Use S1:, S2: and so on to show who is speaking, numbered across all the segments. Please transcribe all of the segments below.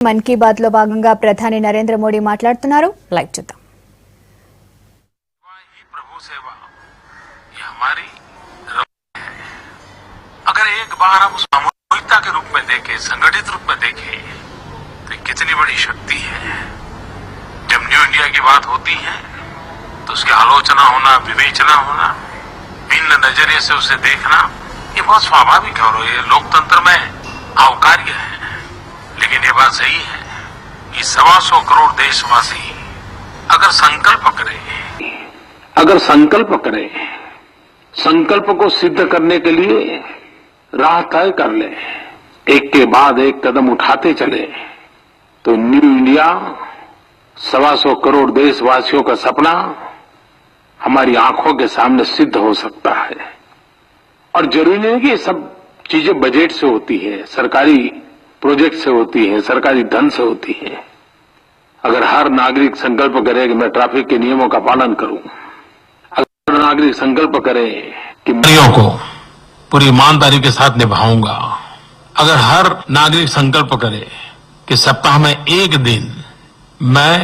S1: मन की बात లో భాగంగా ప్రధాని నరేంద్ర మోడీ మాట్లాడుతున్నారు. లైవ్ చూద్దాం.
S2: प्रभु सेवा ये हमारी अगर एक बार हम सामूहिकता के रूप में देखें, संगठित रूप में देखें, तो कितनी बड़ी शक्ति है। जब न्यू इंडिया की बात होती है तो उसकी आलोचना होना, विवेचना होना, भिन्न नजरिए से उसे देखना, ये बहुत स्वाभाविक है और ये लोकतंत्र में आवकार्य है। लेकिन ये बात सही है कि 125 करोड़ देशवासी अगर संकल्प करें, संकल्प को सिद्ध करने के लिए राह तय कर ले, एक के बाद एक कदम उठाते चले, तो न्यू इंडिया 125 करोड़ देशवासियों का सपना हमारी आंखों के सामने सिद्ध हो सकता है। और जरूरी नहीं कि ये सब चीजें बजट से होती है, सरकारी प्रोजेक्ट से होती है, सरकारी धन से होती है। अगर हर नागरिक संकल्प करे कि मैं ट्रैफिक के नियमों का पालन करूं, अगर नागरिक संकल्प करे कि मैं को पूरी ईमानदारी के साथ निभाऊंगा, अगर हर नागरिक संकल्प करे कि सप्ताह में एक दिन मैं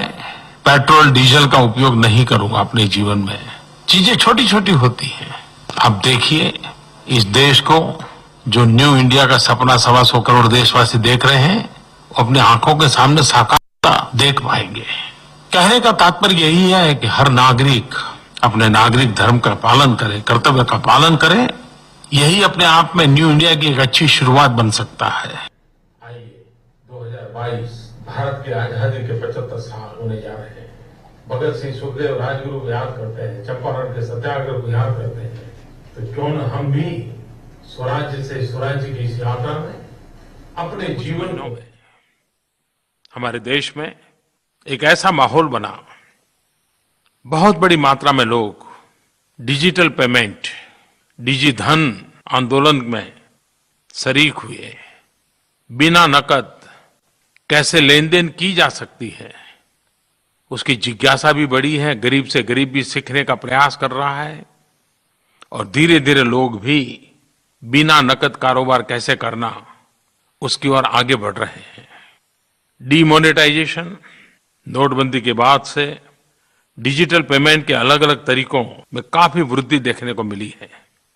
S2: पेट्रोल डीजल का उपयोग नहीं करूंगा अपने जीवन में, चीजें छोटी छोटी होती हैं। अब देखिए इस देश को जो न्यू इंडिया का सपना 125 करोड़ देशवासी देख रहे हैं, अपनी आंखों के सामने साकार देख पाएंगे। कहने का तात्पर्य यही है कि हर नागरिक अपने नागरिक धर्म का पालन करे, कर्तव्य का पालन करे, यही अपने आप में न्यू इंडिया की एक अच्छी शुरुआत बन सकता है। आइए 2022 भारत की आजादी के 75 साल होने जा रहे हैं। भगत सिंह, सुखदेव, राजगुरु को याद करते हैं, चंपारण के सत्याग्रह को याद करते हैं, तो क्यों न हम भी स्वराज्य से स्वराज्य की इस यात्रा में अपने जीवनों में हमारे देश में एक ऐसा माहौल बना, बहुत बड़ी मात्रा में लोग डिजिटल पेमेंट, डिजिधन आंदोलन में शरीक हुए। बिना नकद कैसे लेन देन की जा सकती है, उसकी जिज्ञासा भी बड़ी है। गरीब से गरीब भी सीखने का प्रयास कर रहा है और धीरे धीरे लोग भी बिना नकद कारोबार कैसे करना, उसकी ओर आगे बढ़ रहे हैं। डीमोनेटाइजेशन, नोटबंदी के बाद से डिजिटल पेमेंट के अलग अलग तरीकों में काफी वृद्धि देखने को मिली है।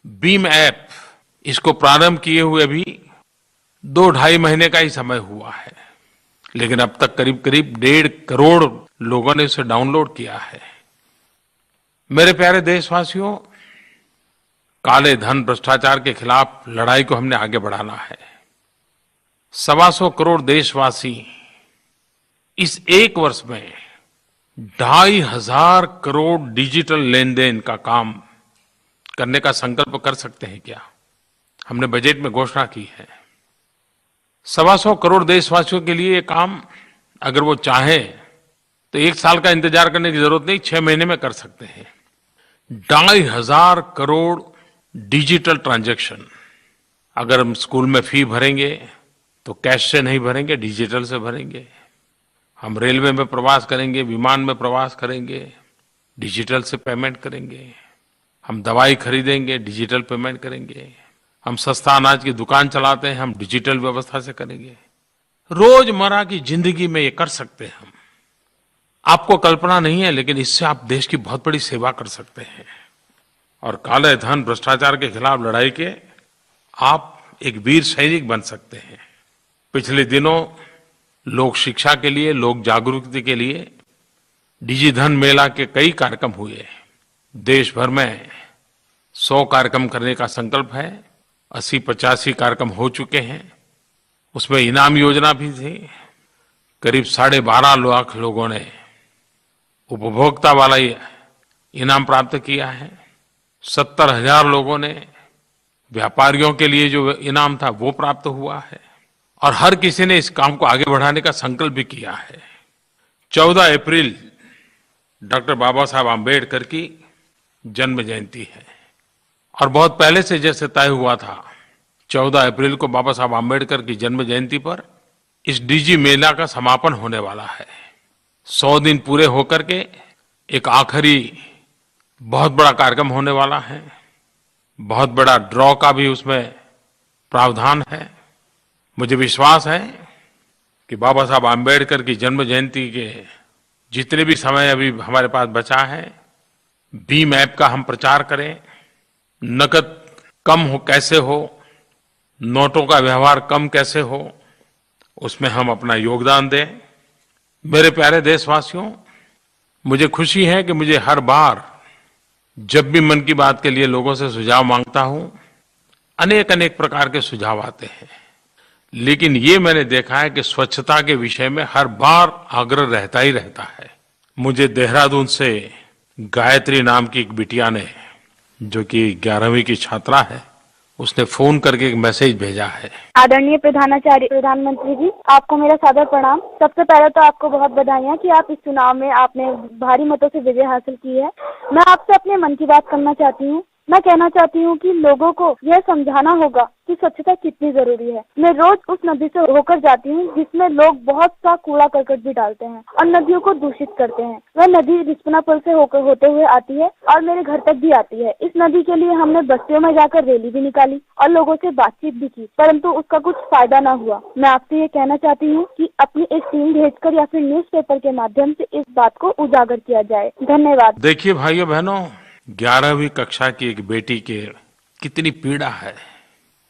S2: बीम ऐप, इसको प्रारंभ किए हुए भी 2-2.5 महीने का ही समय हुआ है, लेकिन अब तक करीब करीब 1.5 करोड़ लोगों ने इसे डाउनलोड किया है। मेरे प्यारे देशवासियों, काले धन, भ्रष्टाचार के खिलाफ लड़ाई को हमने आगे बढ़ाना है। 125 करोड़ देशवासी इस एक वर्ष में 2,500 करोड़ डिजिटल लेन देन का काम करने का संकल्प कर सकते हैं क्या? हमने बजट में घोषणा की है। 125 करोड़ देशवासियों के लिए ये काम अगर वो चाहे तो 1 साल का इंतजार करने की जरूरत नहीं, 6 महीने में कर सकते हैं। 2,500 करोड़ डिजिटल ट्रांजैक्शन, अगर हम स्कूल में फी भरेंगे तो कैश से नहीं भरेंगे, डिजिटल से भरेंगे। हम रेलवे में प्रवास करेंगे, विमान में प्रवास करेंगे, डिजिटल से पेमेंट करेंगे। हम दवाई खरीदेंगे, डिजिटल पेमेंट करेंगे। हम सस्ता अनाज की दुकान चलाते हैं, हम डिजिटल व्यवस्था से करेंगे। रोजमर्रा की जिंदगी में ये कर सकते हैं हम। आपको कल्पना नहीं है, लेकिन इससे आप देश की बहुत बड़ी सेवा कर सकते हैं। और काले धन, भ्रष्टाचार के खिलाफ लड़ाई के आप एक वीर सैनिक बन सकते हैं। पिछले दिनों लोक शिक्षा के लिए, लोक जागरूकता के लिए डिजिधन मेला के कई कार्यक्रम हुए। देश भर में 100 कार्यक्रम करने का संकल्प है। 80-85 कार्यक्रम हो चुके हैं। उसमें इनाम योजना भी थी। करीब 12.5 लाख लोगों ने उपभोक्ता वाला इनाम प्राप्त किया है। 70,000 लोगों ने व्यापारियों के लिए जो इनाम था वो प्राप्त हुआ है। और हर किसी ने इस काम को आगे बढ़ाने का संकल्प भी किया है। 14 अप्रैल डॉक्टर बाबा साहब आम्बेडकर की जन्म जयंती है और बहुत पहले से जैसे तय हुआ था, 14 अप्रैल को बाबा साहब आम्बेडकर की जन्म जयंती पर इस डिजी मेला का समापन होने वाला है। 100 दिन पूरे होकर के एक आखिरी बहुत बड़ा कार्यक्रम होने वाला है। बहुत बड़ा ड्रॉ का भी उसमें प्रावधान है। मुझे विश्वास है
S3: कि बाबा साहब आम्बेडकर की जन्म जयंती के जितने भी समय अभी हमारे पास बचा है, भीम ऐप का हम प्रचार करें, नकद कम हो कैसे हो, नोटों का व्यवहार कम कैसे हो, उसमें हम अपना योगदान दें। मेरे प्यारे देशवासियों, मुझे खुशी है कि मुझे हर बार जब भी मन की बात के लिए लोगों से सुझाव मांगता हूं, अनेक अनेक प्रकार के सुझाव आते हैं, लेकिन ये मैंने देखा है कि स्वच्छता के विषय में हर बार आग्रह रहता ही रहता है। मुझे देहरादून से गायत्री नाम की एक बिटिया ने, जो कि 11वीं की छात्रा है, उसने फोन करके एक मैसेज भेजा है।
S4: आदरणीय प्रधानाचार्य प्रधानमंत्री जी, आपको मेरा सादर प्रणाम। सबसे पहले तो आपको बहुत बधाइयाँ कि आप इस चुनाव में आपने भारी मतों से विजय हासिल की है। मैं आपसे अपने मन की बात करना चाहती हूँ। मैं कहना चाहती हूँ कि लोगों को यह समझाना होगा कि स्वच्छता कितनी जरूरी है। मैं रोज उस नदी से होकर जाती हूँ जिसमें लोग बहुत सा कूड़ा करकट भी डालते हैं और नदियों को दूषित करते हैं। वह नदी रिस्पना पुल से होते हुए आती है और मेरे घर तक भी आती है। इस नदी के लिए हमने बस्तियों में जाकर रैली भी निकाली और लोगों से बातचीत भी की, परंतु उसका कुछ फायदा न हुआ। मैं आपसे ये कहना चाहती हूँ कि अपनी एक टीम भेजकर या फिर न्यूज़पेपर के माध्यम से इस बात को उजागर किया जाए। धन्यवाद।
S3: देखिए भाइयों बहनों, 11वीं कक्षा की एक बेटी के कितनी पीड़ा है,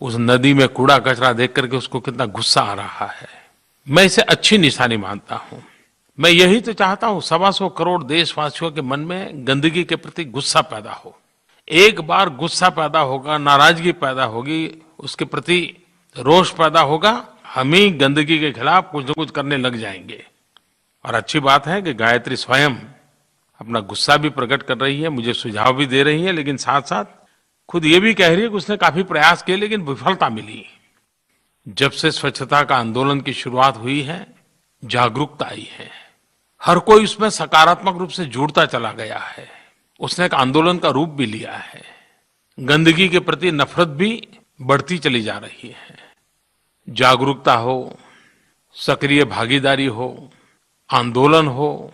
S3: उस नदी में कूड़ा कचरा देख करके उसको कितना गुस्सा आ रहा है। मैं इसे अच्छी निशानी मानता हूं। मैं यही तो चाहता हूं, 125 करोड़ देशवासियों के मन में गंदगी के प्रति गुस्सा पैदा हो। एक बार गुस्सा पैदा होगा, नाराजगी पैदा होगी, उसके प्रति रोष पैदा होगा, हम ही गंदगी के खिलाफ कुछ न कुछ करने लग जाएंगे। और अच्छी बात है कि गायत्री स्वयं अपना गुस्सा भी प्रकट कर रही है, मुझे सुझाव भी दे रही है, लेकिन साथ साथ खुद ये भी कह रही है कि उसने काफी प्रयास किए लेकिन विफलता मिली। जब से स्वच्छता का आंदोलन की शुरुआत हुई है, जागरूकता आई है, हर कोई उसमें सकारात्मक रूप से जुड़ता चला गया है। उसने एक आंदोलन का रूप भी लिया है। गंदगी के प्रति नफरत भी बढ़ती चली जा रही है। जागरूकता हो, सक्रिय भागीदारी हो, आंदोलन हो,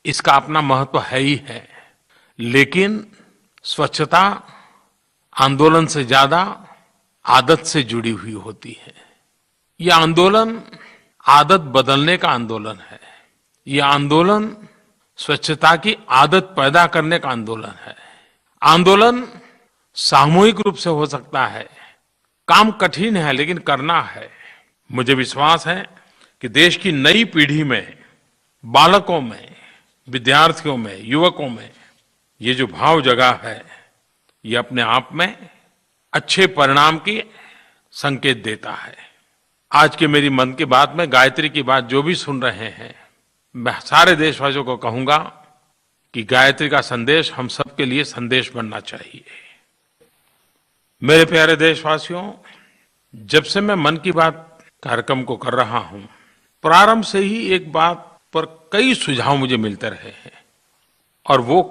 S3: इसका अपना महत्व है ही है, लेकिन स्वच्छता आंदोलन से ज्यादा आदत से जुड़ी हुई होती है। यह आंदोलन आदत बदलने का आंदोलन है। यह आंदोलन स्वच्छता की आदत पैदा करने का आंदोलन है। आंदोलन सामूहिक रूप से हो सकता है। काम कठिन है लेकिन करना है। मुझे विश्वास है कि देश की नई पीढ़ी में, बालकों में, विद्यार्थियों में, युवकों में ये जो भाव जगा है, ये अपने आप में अच्छे परिणाम की संकेत देता है। आज के मेरी मन की बात में गायत्री की बात जो भी सुन रहे हैं, मैं सारे देशवासियों को कहूंगा कि गायत्री का संदेश हम सबके लिए संदेश बनना चाहिए। मेरे प्यारे देशवासियों, जब से मैं मन की बात कार्यक्रम को कर रहा हूं, प्रारंभ से ही एक बात पर कई सुझाव मुझे मिलते रहे हैं और वो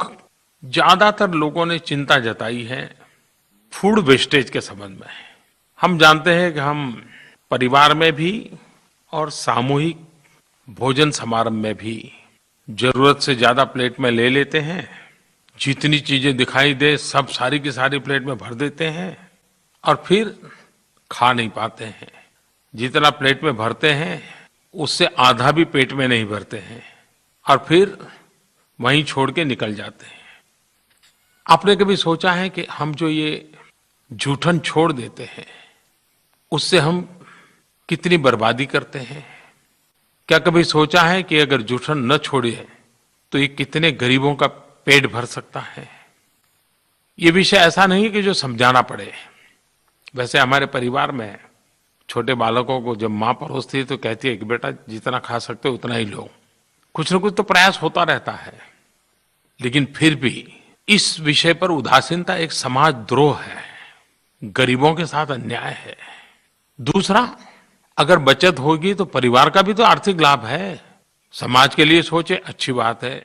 S3: ज्यादातर लोगों ने चिंता जताई है फूड वेस्टेज के संबंध में। हम जानते हैं कि हम परिवार में भी और सामूहिक भोजन समारंभ में भी जरूरत से ज्यादा प्लेट में ले लेते हैं। जितनी चीजें दिखाई दे सब सारी की सारी प्लेट में भर देते हैं और फिर खा नहीं पाते हैं। जितना प्लेट में भरते हैं उससे आधा भी पेट में नहीं भरते हैं और फिर वहीं छोड़ के निकल जाते हैं। आपने कभी सोचा है कि हम जो ये जूठन छोड़ देते हैं उससे हम कितनी बर्बादी करते हैं? क्या कभी सोचा है कि अगर जूठन न छोड़े तो ये कितने गरीबों का पेट भर सकता है? ये विषय ऐसा नहीं कि जो समझाना पड़े। वैसे हमारे परिवार में छोटे बालकों को जब माँ परोसती है तो कहती है कि बेटा जितना खा सकते हो उतना ही लो। कुछ न कुछ तो प्रयास होता रहता है, लेकिन फिर भी इस विषय पर उदासीनता एक समाज द्रोह है, गरीबों के साथ अन्याय है। दूसरा, अगर बचत होगी तो परिवार का भी तो आर्थिक लाभ है। समाज के लिए सोचे, अच्छी बात है।